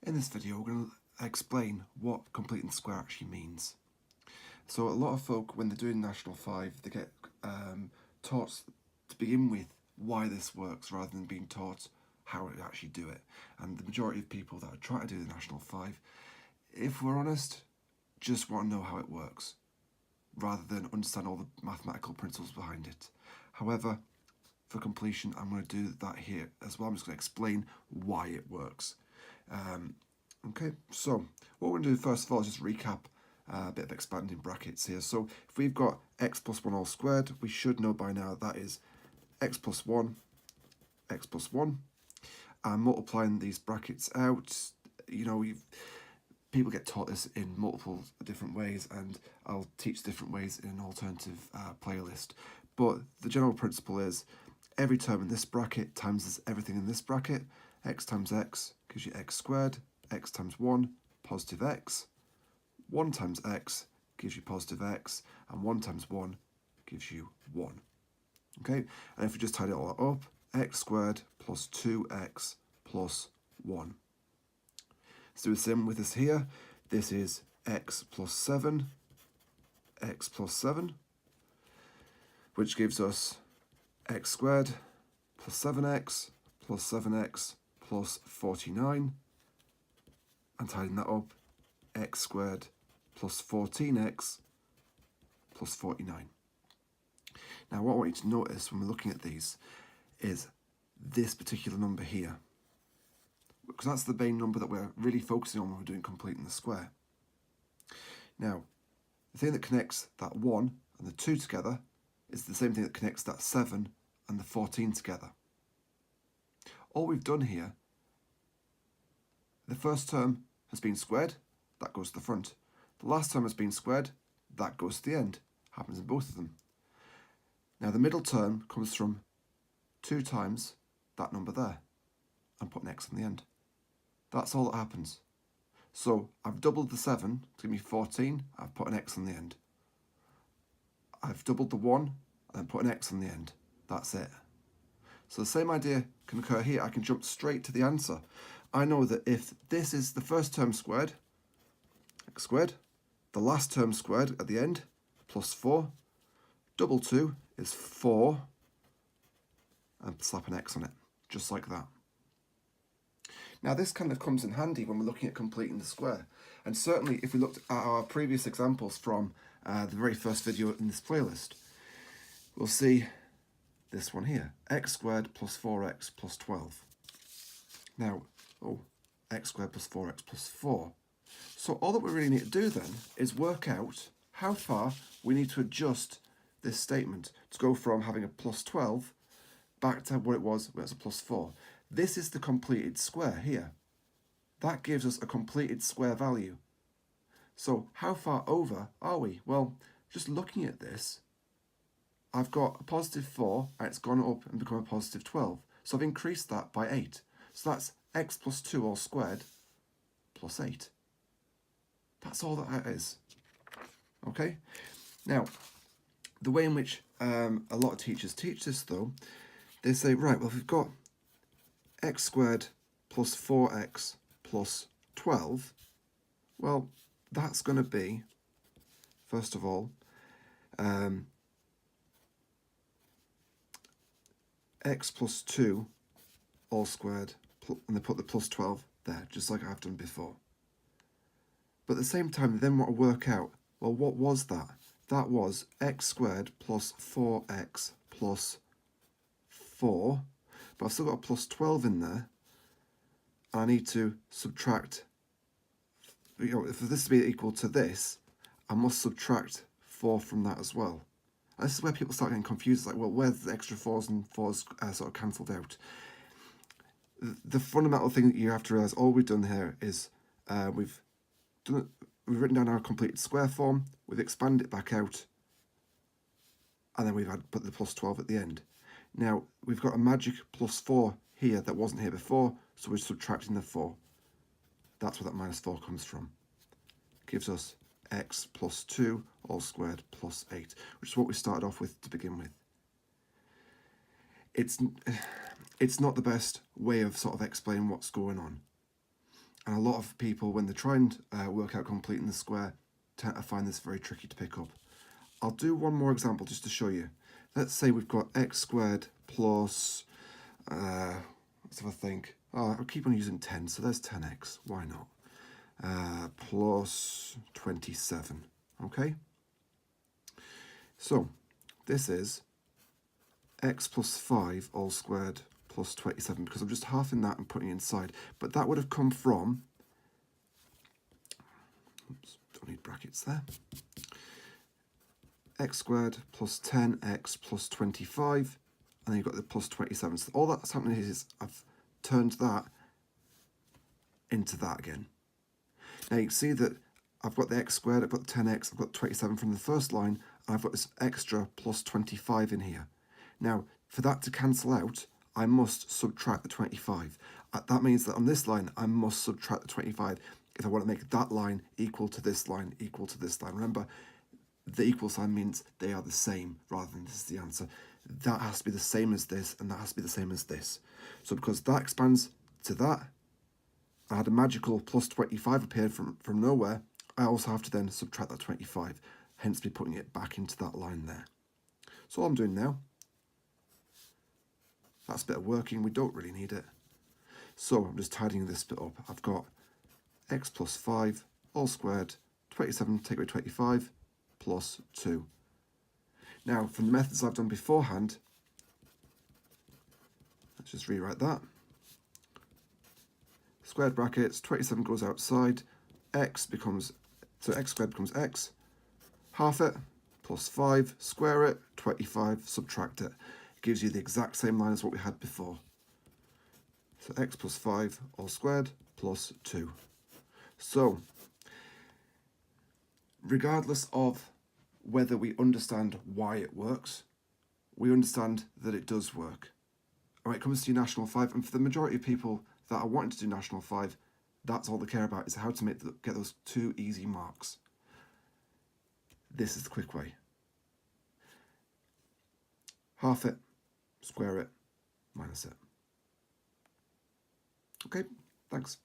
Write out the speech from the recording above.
In this video, we're going to explain what completing the square actually means. So a lot of folk, when they're doing National 5, they get taught to begin with why this works rather than being taught how to actually do it. And the majority of people that are trying to do the National 5, if we're honest, just want to know how it works rather than understand all the mathematical principles behind it. However, for completion, I'm going to do that here as well. I'm just going to explain why it works. Okay, so what we're going to do first of all is just recap a bit of expanding brackets here. So if we've got x plus 1 all squared, we should know by now that is x plus 1, and multiplying these brackets out, you know, people get taught this in multiple different ways, and I'll teach different ways in an alternative playlist. But the general principle is every term in this bracket times everything in this bracket. X times x gives you x squared, x times 1, positive x, 1 times x gives you positive x, and 1 times 1 gives you 1. Okay, and if we just tidy it all up, x squared plus 2x plus 1. Let's do the same with this here. This is x plus 7, which gives us x squared plus 7x plus 49, and tidying that up, x squared plus 14x plus 49. Now what I want you to notice when we're looking at these is this particular number here, because that's the main number that we're really focusing on when we're doing completing the square. Now, the thing that connects that 1 and the 2 together is the same thing that connects that 7 and the 14 together. All we've done here, the first term has been squared, that goes to the front. The last term has been squared, that goes to the end. Happens in both of them. Now the middle term comes from 2 times that number there, and put an x on the end. That's all that happens. So I've doubled the 7 to give me 14, I've put an x on the end. I've doubled the 1 and then put an x on the end. That's it. So the same idea can occur here. I can jump straight to the answer. I know that if this is the first term squared, x squared, the last term squared at the end, plus 4, double 2 is 4, and slap an x on it, just like that. Now this kind of comes in handy when we're looking at completing the square. And certainly if we looked at our previous examples from the very first video in this playlist, we'll see this one here, x squared plus 4x plus 12. Now, x squared plus 4x plus 4. So all that we really need to do then is work out how far we need to adjust this statement to go from having a plus 12 back to what it was when it's a plus 4. This is the completed square here. That gives us a completed square value. So how far over are we? Well, just looking at this, I've got a positive 4 and it's gone up and become a positive 12. So I've increased that by 8. So that's x plus 2 all squared plus 8. That's all that is. Okay? Now, the way in which a lot of teachers teach this though, they say, right, well, if we've got x squared plus 4x plus 12, well, that's going to be, first of all, x plus 2 all squared, and they put the plus 12 there, just like I've done before. But at the same time, they then want to work out, well, what was that? That was x squared plus 4x plus 4, but I've still got a plus 12 in there, and I need to subtract, you know, if this is to be equal to this, I must subtract 4 from that as well. And this is where people start getting confused, like, well, where's the extra 4s and 4s sort of cancelled out? The fundamental thing that you have to realise, all we've done here is we've written down our completed square form, we've expanded it back out, and then we've put the plus 12 at the end. Now, we've got a magic plus 4 here that wasn't here before, so we're subtracting the 4. That's where that minus 4 comes from. Gives us x plus 2 all squared plus 8, which is what we started off with to begin with. It's not the best way of sort of explaining what's going on. And a lot of people, when they try and work out completing the square, tend to find this very tricky to pick up. I'll do one more example just to show you. Let's say we've got x squared plus, let's have a think. Oh, I'll keep on using 10, so there's 10x, why not? Plus 27, okay? So this is x plus 5 all squared plus 27, because I'm just halving that and putting it inside. But that would have come from, oops, don't need brackets there, x squared plus 10x plus 25, and then you've got the plus 27. So all that's happening is I've turned that into that again. Now you can see that I've got the x squared, I've got 10x, I've got 27 from the first line, and I've got this extra plus 25 in here. Now, for that to cancel out, I must subtract the 25. That means that on this line, I must subtract the 25 if I want to make that line equal to this line, equal to this line. Remember, the equal sign means they are the same rather than this is the answer. That has to be the same as this, and that has to be the same as this. So because that expands to that, I had a magical plus 25 appeared from nowhere, I also have to then subtract that 25, hence be putting it back into that line there. So all I'm doing now, that's a bit of working, we don't really need it. So I'm just tidying this bit up. I've got x plus 5 all squared, 27 take away 25, plus 2. Now, from the methods I've done beforehand, let's just rewrite that. Squared brackets, 27 goes outside, x becomes, so x squared becomes x, half it, plus 5, square it, 25, subtract it. It gives you the exact same line as what we had before. So x plus 5 all squared plus 2. So, regardless of whether we understand why it works, we understand that it does work. When it comes to National 5, and for the majority of people that are wanting to do National 5, that's all they care about, is how to get those 2 easy marks. This is the quick way. Half it, square it, minus it. Okay, thanks.